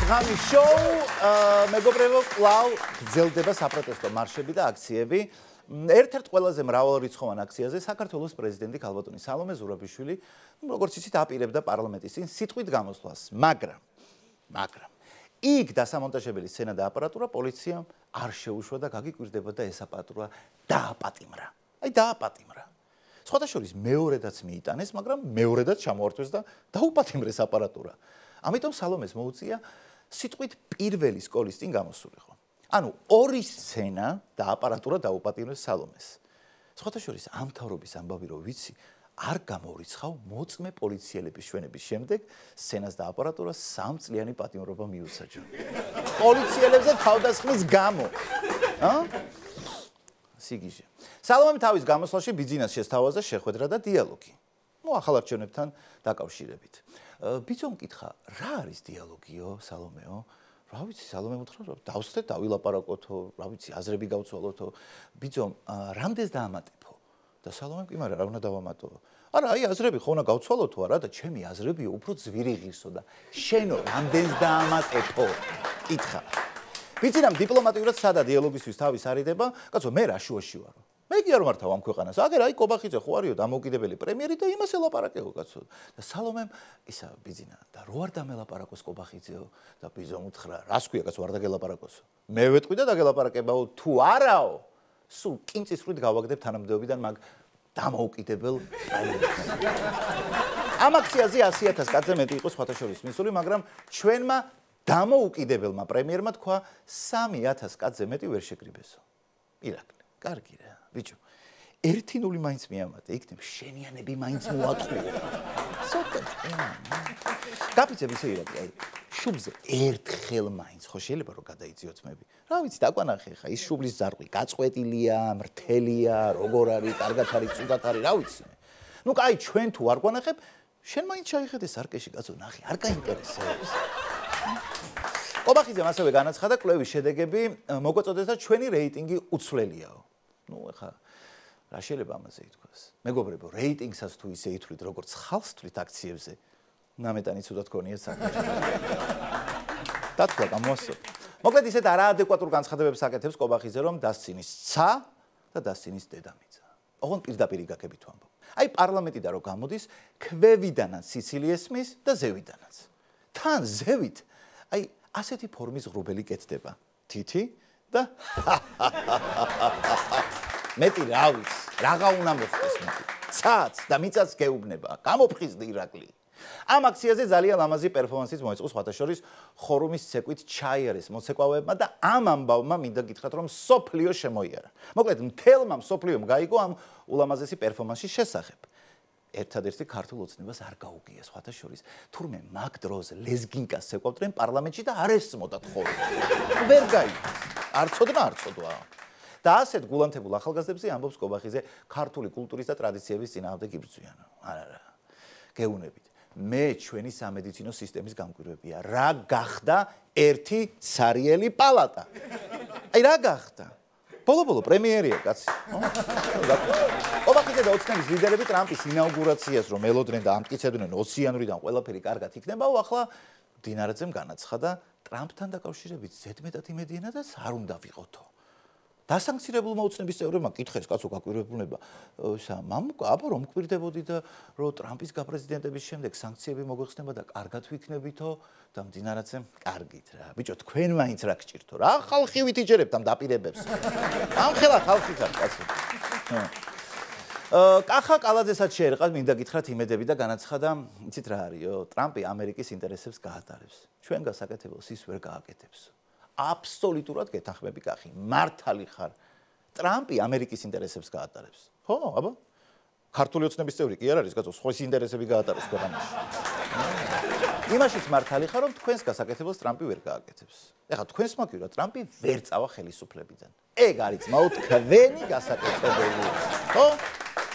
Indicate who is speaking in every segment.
Speaker 1: ღამის შოუ მეგობრებო კлау გრძელდება საპროტესტო მარშები და აქციები. ერთ-ერთ ყველაზე მრავალრიცხოვან აქციაზე საქართველოს პრეზიდენტი ქალბატონი სალომე ზურაბიშვილი, როგორც იცით, აპირებდა პარლამენტის წინ სიტყვით გამოსვლას, მაგრამ იქ დასამონტაჟებელი სცენა და აპარატურა პოლიციამ არ შეუშვა და გაგიკვირდება და ეს აპარატურა დააპატიმრა. დააპატიმრა. სხვათა შორის მეორედაც მიიტანეს, მაგრამ მეორედაც ჩამოართვეს და დაუპატიმრეს აპარატურა. ამიტომ სალომეს მოუწია სიტყვით პირველი სკოლის წინ გამოსულიყო. ანუ ორი სცენა და აპარატურა დაუპატიმრეს სალომეს. სხვათა შორის ამ თავრობის ამბავი რო ვიცი, არ გამოვრიცხავ მოწმე პოლიციელების ჩვენების შემდეგ სცენას და აპარატურას 3 წლიანი პატიმრობა მიუსაჯო. პოლიციელებზე თავდასხმის გამო. სიგიჟე. სალომემ თავის გამოსვლაში ბიძინას შესთავაზა შეხვედრა და დიალოგი. ახალარჩევნებთან დაკავშირებით. ბიძომ კითხა, რა არის დიალოგიო, სალომეო? რა ვიცი, სალომემ უთხრა, დავსწრეთ, დავილაპარაკოთო, რა ვიცი, აზრები გავცვალოთო. ბიძომ, რამდენს დაამატებო? და სალომემ კი, მაგრამ რა უნდა დავამატო? არა, აი აზრები ხო უნდა გავცვალოთო არა და ჩემი აზრებია უფრო ძვირი ღირსო და შენო რამდენს დაამატებო? კითხა. ბიძინამ დიპლომატიურად სადა დიალოგისთვის თავის არიდება, კაცო, მე რა შუაში ვარო? მე კი არ მართავ ამ ქვეყანას. აგერ აი კობახიძე ხო არისო დამოუკიდებელი პრემიერი და იმას ელაპარაკეო კაცო. და სალომემ ისა ბიძინა და რო არ დამელაპარაკოს კობახიძეო და ბიძომ უთხრა, რას ქვია კაცო არ დაგელაპარაკოსო? მე ვეტყვი და დაგელაპარაკებაო თუ არაო. სულ კინწისყრით გავაგდებ თანამდებობიდან მაგ დამოუკიდებელ პრემიერს. ამ აქციაზე 100,000 კაცზე მეტი იყო სხვათა შორის მისული, მაგრამ ჩვენმა დამოუკიდებელმა პრემიერმა თქვა 3,000 კაცზე მეტი ვერ შეკრიბესო. ირაკლი, კარგი რა. ბიჭო, 1-0 მაინც მიამატე, იქნებ შენიანები მაინც მოატყუო. ცოტა. გაფიცებ ისე ირაკლი, აი, შუბლზე ერთხელ მაინც ხო შეიძლება რომ გადაიძიოთ მები. რა ვიცი, დაგვანახე ხა, ის შუბლის ზარყვი გაწყვეტილია, მრთელია, როგორ არის, კარგად არის, ცუდად არის, რა ვიცი მე. ნუ კაი, ჩვენ თუ არ გვანახებ, შენ მაინც ჩაიხედე სარკეში, კაცო, ნახე, არ გაინტერესებს. კობახიძემ ასევე განაცხადა კვლევის შედეგები მოგვაწოდეს და ჩვენი რეიტინგი უცვლელიაო. ნუ ეხა რა შეიძლება ამაზე ითქვას? მეგობრებო, რეიტინგსაც თუ ისე ითვლით, როგორც ხალხს თვლით აქციებზე, ნამეტანი ცუდად გქონიათ საქმეში. დათქვა გამოასწორეთ. მოკლედ ისეთ არაადეკვატურ განცხადებებს აკეთებს კობახიძე, რომ დასცინის ცა და დასცინის დედამიწა. ოღონდ პირდაპირ გაკებით ვამბობ. აი პარლამენტიდან რო გამოდის, ქვევიდანაც სიცილი ესმის და ზევიდანაც. თან ზევით, აი ასეთი ფორმის ღრუბელი კეთდება. თითი და მეტი რა ვიცი, რაღა უნდა მოხდეს მეტი. ცაც და მიწაც გეუბნება, გამოფხიზდი ირაკლი. ამ აქციაზე ძალიან ლამაზი პერფორმანსიც მოეწყო სხვათა შორის ხორუმის ცეკვით ჩაიარეს მოცეკვავეებმა და ამ ამბავმა მინდა გითხრათ, რომ სოფლიო შემოიარა. მოკლედ, მთელმა სოფლიომ გაიგო ამ ულამაზესი პერფორმანსის შესახებ. ერთადერთი ქართულ ოცნებას არ გაუგია სხვათა შორის. თურმე მაგ დროს ლეზგინკას ცეკვავდნენ პარლამენტში და არ ესწმოდათ ხოლმე. ვერ გაიგო. არ ცოდვა. და ასეთ გულანთებულ ახალგაზრდებზე ამბობს კობახიძე ქართული კულტურის და ტრადიციების წინააღმდეგ იბრძვიან. არა. გეუნებით. მე ჩვენი სამედიცინო სისტემის გამკვირვებია. რა გახდა ერთი ცარიელი პალატა? აი რა გახდა? ბოლო პრემიერია კაცი. კობახიძე და ოცნების ლიდერები ტრამპის ინაუგურაციას რომ ელოდნენ და ამტკიცებდნენ ოციანურიდან ყველაფერი კარგად იქნებაო, ახლა დინარაძემ განაცხადა ტრამპთან დაკავშირებით ზედმეტად იმედიანადაც არ უნდა ვიყოთო. დასანქცირებულმა ოცნების წევრებმა კითხეს, კაცო, გაკვირვებულება, ისა, აბა რომ მკვირდებოდი და რომ ტრამპის გაპრეზიდენტების შემდეგ სანქციები მოგვეხსნება და კარგად ვიქნებითო და მდინარაძემ კარგით რა. ბიჭო, თქვენ მაინც რა გჭირთო რა? ხალხი ვითიჯერებთ ამ დაპირებებს. ამ ხელა ხალხით არის, კაცო. კახა კალაძესაც შეერყა, მინდა გითხრათ იმედები და განაცხადა, იცით რა არისო, ტრამპი ამერიკის ინტერესებს გაატარებს. ჩვენ გასაკეთებელს ის ვერ გააკეთებს. აბსოლუტურად გეთანხმები კახი, მართალი ხარ. ტრამპი ამერიკის ინტერესებს გაატარებს. ხო, აბა? ქართული ოცნების წევრი კი არ არის, კაცო, სხვის ინტერესები გაატარებს ქვეყანაში. იმაშიც მართალი ხარ, რომ თქვენს გასაკეთებელს ტრამპი ვერ გააკეთებს. ეხლა თქვენს მაგვირა ტრამპი ვერ წავა ხელისუფლებიდან. ეგ არის ძმაო თქვენი გასაკეთებელი. ხო?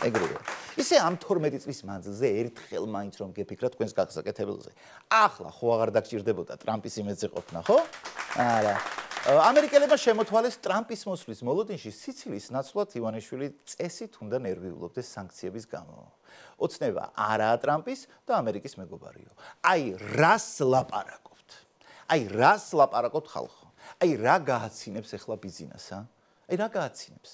Speaker 1: ეგრევე. ისე ამ 12 წლის მანძილზე ერთხელ მაინც რომ გეფიქრათ თქვენს გასაკეთებელზე. ახლა ხო აღარ დაგჭირდებოდა ტრამპის იმედზე ყოფნა, ხო? არა. ამერიკელებმა შემოთვალეს ტრამპის მოსვლის მოლოდინში სიცილის ნაცვლად ივანიშვილი წესით უნდა ნერვიულობდეს სანქციების გამო. ოცნება არაა ტრამპის და ამერიკის მეგობარიო. აი, რას ლაპარაკობთ? აი რას ლაპარაკობთ ხალხო? აი რა გააცინებს ახლა ბიზნესს, აი რა გააცინებს?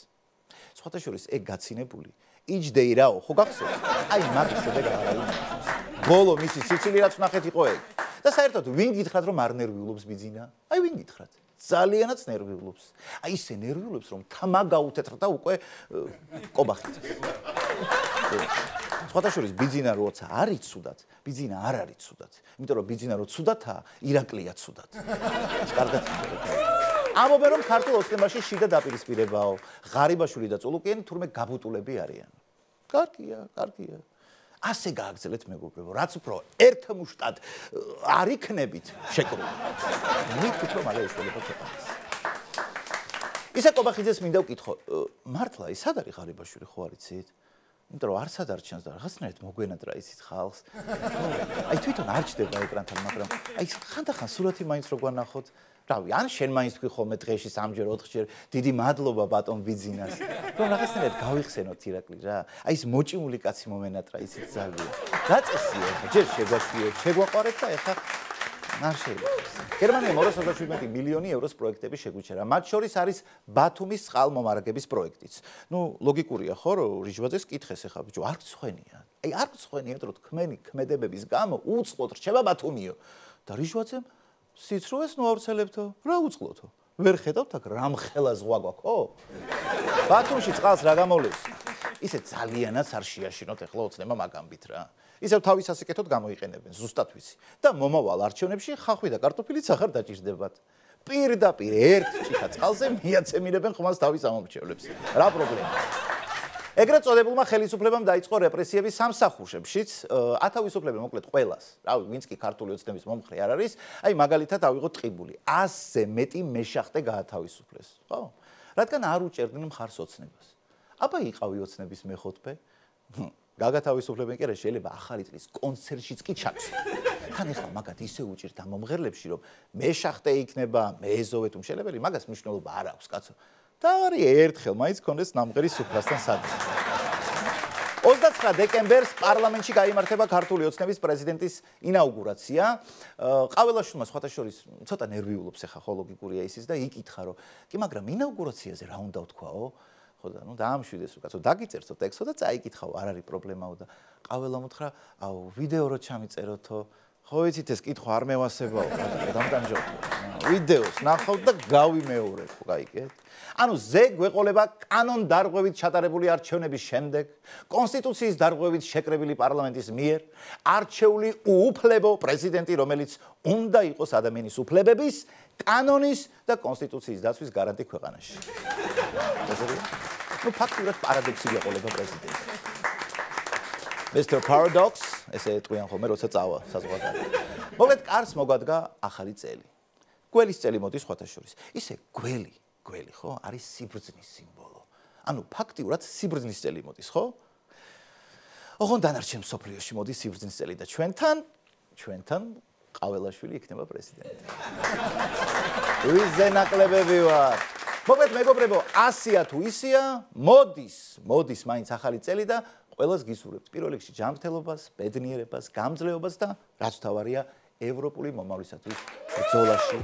Speaker 1: სხვათა შორის ეგ გაცინებული იჯდეი რაო, ხო გახსოვთ? აი მაგის შედეგად არ არის. ბოლო მისი სიცილი რაც ნახეთ იყო ეგ. და საერთოდ ვინ გითხრათ რომ არ ნერვიულობს ბიზნა? აი ვინ გითხრათ? ძალიანაც ნერვიულობს. აი ისე ნერვიულობს რომ თამა გაუთეთრ და უკვე კობახით. სხვათა შორის ბიზნა როცა არის ცუდად, ბიზნა არ არის ცუდად. იმიტომ რომ ბიზნა რო ცუდათაა, ირაკლია ცუდად. კარგად ამობენ რომ ქართულ ოცნებაში შიდა დაპირისპირებაო, ღარიბაშვილი და წულუკიანი თურმე გაბუტულები არიან. კარგია. ასე გააგრძელეთ მეგობრებო, რაც უფრო ერთმუშტად არ იქნებით შეკრული. მივხვდით რომ არა ეშველება ქვეყანას. ისა კობახიძეს მინდა ვკითხო, მართლა ის სად არის ღარიბაშვილი, ხო არ იცით? იმიტომ რომ არც ადარჩენს და რაღაცნაირად მოგვენატრა ისიც ხალხს. აი თვითონ არ ჩდება ეკრანთან, მაგრამ აი ხანდახან სურათი მაინც რო გვანახოთ. რავი, ან შენ მაინც თქვი ხოლმე დღეში 3-ჯერ 4-ჯერ დიდი მადლობა ბატონ ბიზნას. რომ რაღაცნაირად გავიხსენოთ ირაკლი რა. აი ეს მოჭიმული კაცი მომენატრა ისიც ძალიან. რა წესია ხა, ჯერ შეგვაშვიეთ, შეგვაყარეთ და ეხა არ შეიძლება. გერმანიამ 237 მილიონი ევროს პროექტები შეგვიჩერა. მათ შორის არის ბათუმის წყალმომარაგების პროექტიც. ნუ ლოგიკურია ხო, რომ რიჟვაძეს კითხეს ეხა ბიჭო, არ გცხვენია. აი არ გცხვენიათ, რომ თქვენი ქმედებების გამო უწყლოდ რჩება ბათუმიო. და რიჟვაძემ სიცრუეს ნუ ავრცელებთო. რა უწყლოთო? ვერ ხედავთ აქ რამხელა ზღვა გვაქვს, ხო? ბათუმში წყალს რა გამოვლეს? ისე ძალიანაც არ შეაშინოთ ეხლა ოცნება მაგამბით რა. ისევ თავის ასიკეთოდ გამოიყენებენ ზუსტად ვიცი და მომავალ არჩევნებში ხახვი და კარტოფილიც აღარ დაჭირდებათ. პირდაპირ ერთ ჭიქა წყალზე მიაცემირებენ ხმას თავის ამომრჩევლებს. რა პრობლემაა? ეგრეთ წოდებულმა ხელისუფლებამ დაიწყო რეპრესიები სამსახურშებშიც, ათავისუფლებენ მოკლედ ყველას. რავი, ვინც კი ქართული ოცნების მომხრე არ არის, აი მაგალითად ავიღოთ ტყიბული. 100-ზე მეტი მეშახტე გაათავისუფლეს, ხო? რადგან არ უჭერდნენ მხარს ოცნებას. აბა იყავი ოცნების მეხუთბე? გაგათავისუფლებენ კი არა, შეიძლება ახალი წლის კონცერტშიც კი ჩაქვსო. თან ეხლა მაგათ ისე უჭირთ ამ მომღერლებში, რომ მეშახტე იქნება, მეეზოვე თუ მშელებელი, მაგას მნიშვნელობა არ აქვს, კაცო. და არის ერთხელ მაინც ქონდეს ნამღერი სუფრასთან სადღაც. 29 დეკემბერს პარლამენტში გაიმართება ქართული ოცნების პრეზიდენტის ინაუგურაცია. ყაველაშვილმა სხვათა შორის ცოტა ნერვიულობს ახლა ხო ლოგიკურია ისიც და იკითხა რომ კი მაგრამ ინაუგურაციაზე რა უნდა ვთქვაო? ხო და ნუ დაამშვიდეს რომ კაცო დაგიწერსო ტექსტო და წაიკითხაო, არ არის პრობლემაო და ყაველამ უთხრა, აუ ვიდეო რო ჩამიწეროთო. ხო იცით ეს კითხვა არ მევასებაო, დამტანჯობ. ვიდეოს ნახავთ და გავიმეორებ, გაიგეთ? ანუ ზე გვეყოლება კანონ დარღვევით ჩატარებული არჩევნების შემდეგ, კონსტიტუციის დარღვევით შეკრებილი პარლამენტის მიერ, არჩეული უუფლებო პრეზიდენტი, რომელიც უნდა იყოს ადამიანის უფლებების, კანონის და კონსტიტუციის დაცვის გარანტი ქვეყანაში. ნუ ფაქტურად პარადოქსი გვეყოლება პრეზიდენტი. Mr. Paradox, ესე ეტყვიან ხოლმე, როცა წავა საზღვარგარეთ. მოკლედ კარს მოგვადგა ახალი წელი. გველის წელი მოდის სხვათა შორის. ისე გველი, ხო, არის სიბრძნის სიმბოლო. ანუ ფაქტიურად სიბრძნის წელი მოდის, ხო? ოღონდ დანარჩენ მსოფლიოში მოდის სიბრძნის წელი და ჩვენთან ყაველაშვილი იქნება პრეზიდენტი. ვიზე ნაკლებები ვარ. მოკლედ მეგობრებო, ასია თუ ისია, მოდის მაინც ახალი წელი და ყველას გისურვებთ პირველ რიგში ჯანმრთელობას, ბედნიერებას, გამძლეობას და რაც თავარია ევროპული მომავლისათვის ბრძოლაში.